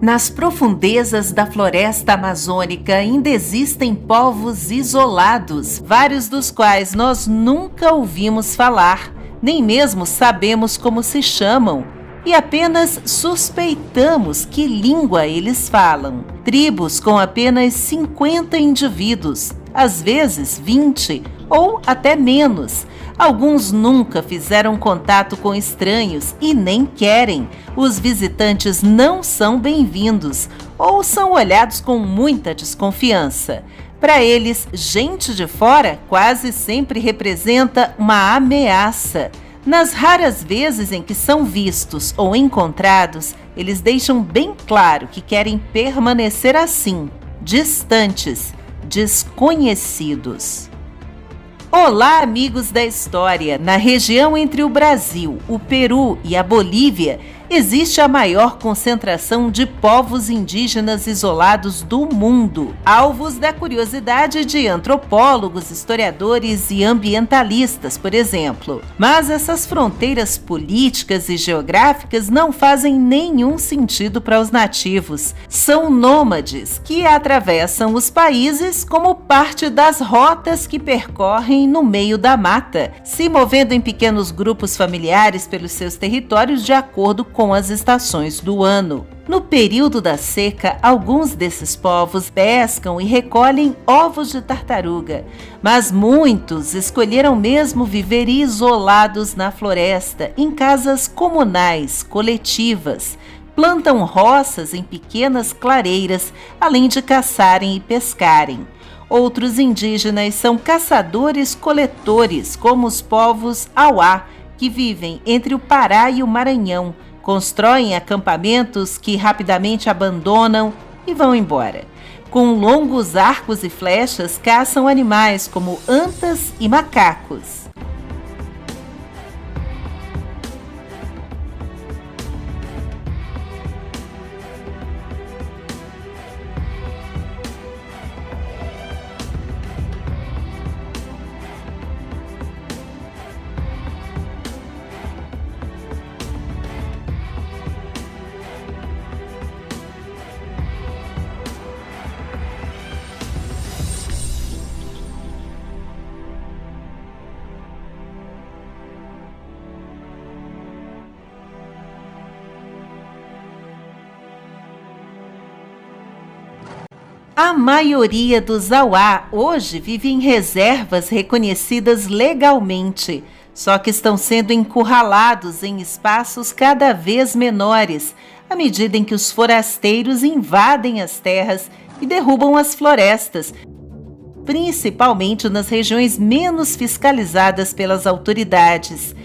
Nas profundezas da floresta amazônica ainda existem povos isolados, vários dos quais nós nunca ouvimos falar, nem mesmo sabemos como se chamam, e apenas suspeitamos que língua eles falam. Tribos com apenas 50 indivíduos, às vezes 20 ou até menos. Alguns nunca fizeram contato com estranhos e nem querem. Os visitantes não são bem-vindos ou são olhados com muita desconfiança. Para eles, gente de fora quase sempre representa uma ameaça. Nas raras vezes em que são vistos ou encontrados, eles deixam bem claro que querem permanecer assim, distantes, desconhecidos. Olá, amigos da história! Na região entre o Brasil, o Peru e a Bolívia, existe a maior concentração de povos indígenas isolados do mundo, alvos da curiosidade de antropólogos, historiadores e ambientalistas, por exemplo. Mas essas fronteiras políticas e geográficas não fazem nenhum sentido para os nativos. São nômades que atravessam os países como parte das rotas que percorrem no meio da mata, se movendo em pequenos grupos familiares pelos seus territórios de acordo com as estações do ano. No período da seca, alguns desses povos pescam e recolhem ovos de tartaruga, mas muitos escolheram mesmo viver isolados na floresta, em casas comunais, coletivas. Plantam roças em pequenas clareiras, além de caçarem e pescarem. Outros indígenas são caçadores-coletores, como os povos Auá, que vivem entre o Pará e o Maranhão. Constroem acampamentos que rapidamente abandonam e vão embora. Com longos arcos e flechas, caçam animais como antas e macacos. A maioria dos Auá hoje vive em reservas reconhecidas legalmente, só que estão sendo encurralados em espaços cada vez menores, à medida em que os forasteiros invadem as terras e derrubam as florestas, principalmente nas regiões menos fiscalizadas pelas autoridades.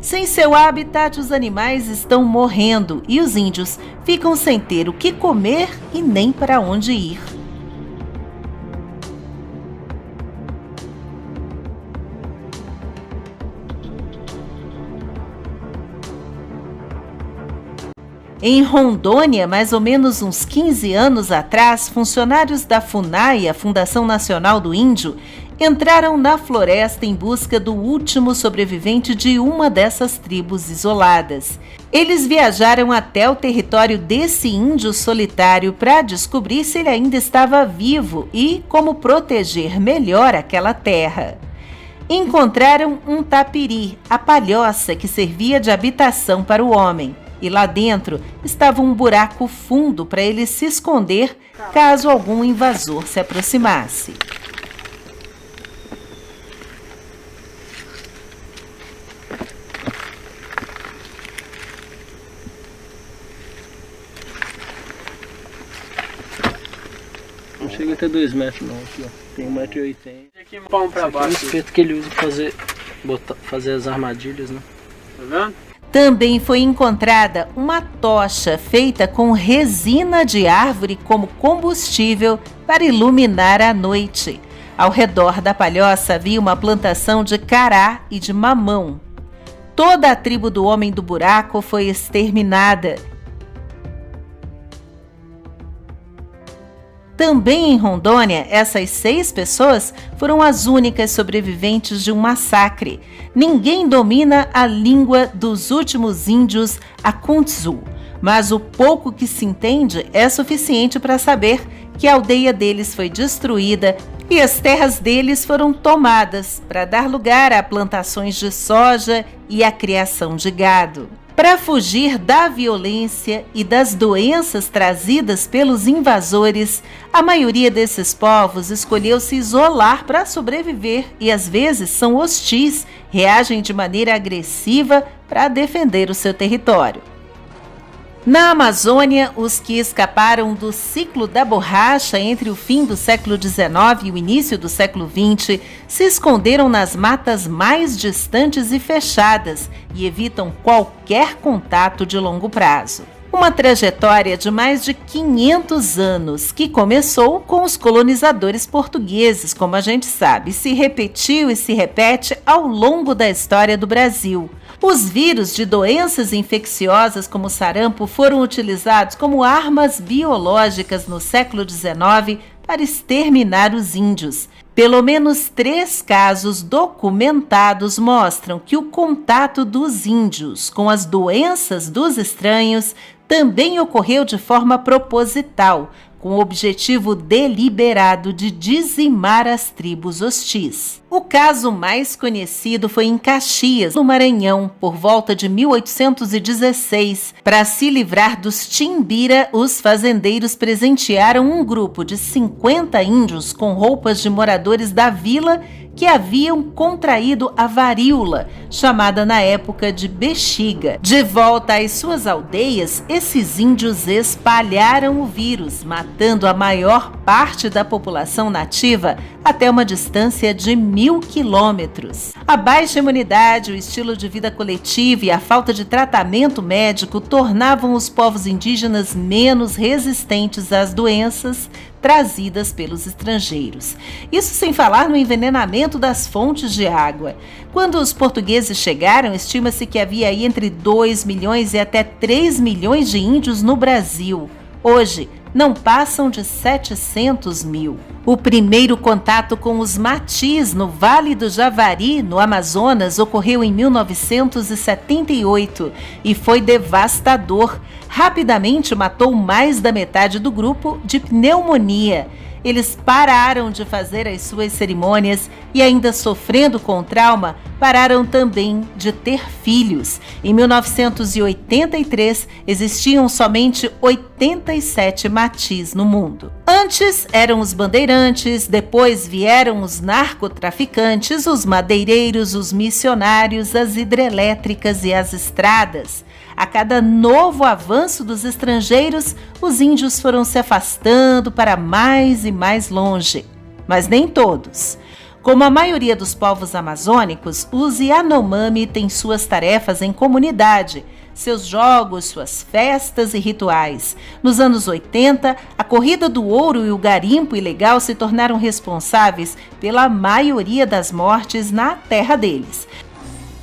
Sem seu habitat, os animais estão morrendo e os índios ficam sem ter o que comer e nem para onde ir. Em Rondônia, mais ou menos uns 15 anos atrás, funcionários da FUNAI, a Fundação Nacional do Índio, entraram na floresta em busca do último sobrevivente de uma dessas tribos isoladas. Eles viajaram até o território desse índio solitário para descobrir se ele ainda estava vivo e como proteger melhor aquela terra. Encontraram um tapiri, a palhoça que servia de habitação para o homem. E lá dentro estava um buraco fundo para ele se esconder caso algum invasor se aproximasse. Não chega até 2 metros não, aqui ó. Tem 1,80 m. Aqui um palmo pra baixo. É o espeto que ele usa para fazer as armadilhas, né? Tá vendo? Também foi encontrada uma tocha feita com resina de árvore como combustível para iluminar a noite. Ao redor da palhoça havia uma plantação de cará e de mamão. Toda a tribo do Homem do Buraco foi exterminada. Também em Rondônia, essas 6 pessoas foram as únicas sobreviventes de um massacre. Ninguém domina a língua dos últimos índios Akuntzu. mas o pouco que se entende é suficiente para saber que a aldeia deles foi destruída e as terras deles foram tomadas para dar lugar a plantações de soja e a criação de gado. Para fugir da violência e das doenças trazidas pelos invasores, a maioria desses povos escolheu se isolar para sobreviver e às vezes são hostis, reagem de maneira agressiva para defender o seu território. Na Amazônia, os que escaparam do ciclo da borracha entre o fim do século XIX e o início do século XX se esconderam nas matas mais distantes e fechadas e evitam qualquer contato de longo prazo. Uma trajetória de mais de 500 anos que começou com os colonizadores portugueses, como a gente sabe, se repetiu e se repete ao longo da história do Brasil. Os vírus de doenças infecciosas como o sarampo foram utilizados como armas biológicas no século XIX para exterminar os índios. Pelo menos 3 casos documentados mostram que o contato dos índios com as doenças dos estranhos também ocorreu de forma proposital, com o objetivo deliberado de dizimar as tribos hostis. O caso mais conhecido foi em Caxias, no Maranhão, por volta de 1816. Para se livrar dos Timbira, os fazendeiros presentearam um grupo de 50 índios com roupas de moradores da vila que haviam contraído a varíola, chamada na época de bexiga. De volta às suas aldeias, esses índios espalharam o vírus, matando a maior parte da população nativa até uma distância de 1.000 quilômetros. A baixa imunidade, o estilo de vida coletivo e a falta de tratamento médico tornavam os povos indígenas menos resistentes às doenças trazidas pelos estrangeiros. Isso sem falar no envenenamento das fontes de água. Quando os portugueses chegaram, estima-se que havia aí entre 2 milhões e até 3 milhões de índios no Brasil. Hoje, não passam de 700 mil. O primeiro contato com os matis no Vale do Javari, no Amazonas, ocorreu em 1978 e foi devastador. Rapidamente matou mais da metade do grupo de pneumonia. Eles pararam de fazer as suas cerimônias e, ainda sofrendo com trauma, pararam também de ter filhos. Em 1983, existiam somente 87 matis no mundo. Antes eram os bandeirantes, depois vieram os narcotraficantes, os madeireiros, os missionários, as hidrelétricas e as estradas. A cada novo avanço dos estrangeiros, os índios foram se afastando para mais e mais longe. Mas nem todos. Como a maioria dos povos amazônicos, os Yanomami têm suas tarefas em comunidade, seus jogos, suas festas e rituais. Nos anos 80, a corrida do ouro e o garimpo ilegal se tornaram responsáveis pela maioria das mortes na terra deles,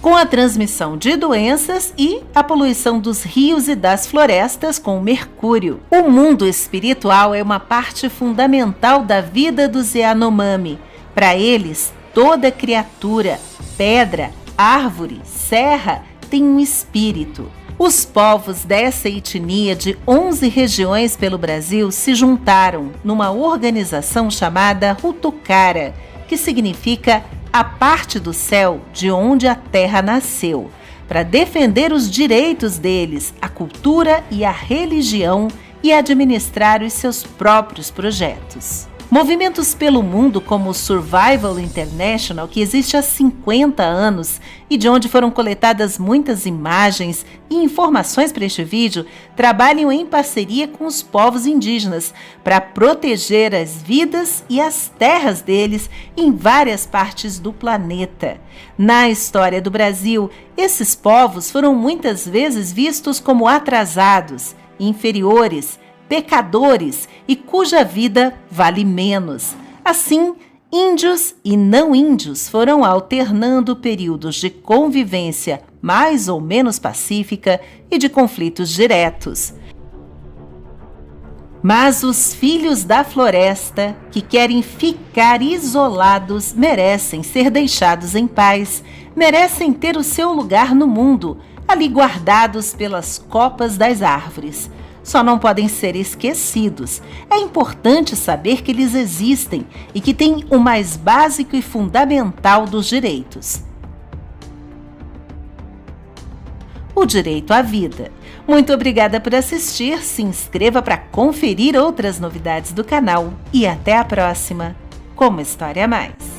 com a transmissão de doenças e a poluição dos rios e das florestas com mercúrio. O mundo espiritual é uma parte fundamental da vida dos Yanomami. Para eles, toda criatura, pedra, árvore, serra tem um espírito. Os povos dessa etnia de 11 regiões pelo Brasil se juntaram numa organização chamada Rutucara, que significa a parte do céu de onde a terra nasceu, para defender os direitos deles, a cultura e a religião e administrar os seus próprios projetos. Movimentos pelo mundo como o Survival International, que existe há 50 anos e de onde foram coletadas muitas imagens e informações para este vídeo, trabalham em parceria com os povos indígenas para proteger as vidas e as terras deles em várias partes do planeta. Na história do Brasil, esses povos foram muitas vezes vistos como atrasados, inferiores, pecadores e cuja vida vale menos. Assim, índios e não índios foram alternando períodos de convivência mais ou menos pacífica e de conflitos diretos. Mas os filhos da floresta, que querem ficar isolados, merecem ser deixados em paz, merecem ter o seu lugar no mundo, ali guardados pelas copas das árvores. Só não podem ser esquecidos. É importante saber que eles existem e que têm o mais básico e fundamental dos direitos: o direito à vida. Muito obrigada por assistir, se inscreva para conferir outras novidades do canal e até a próxima com uma História a Mais.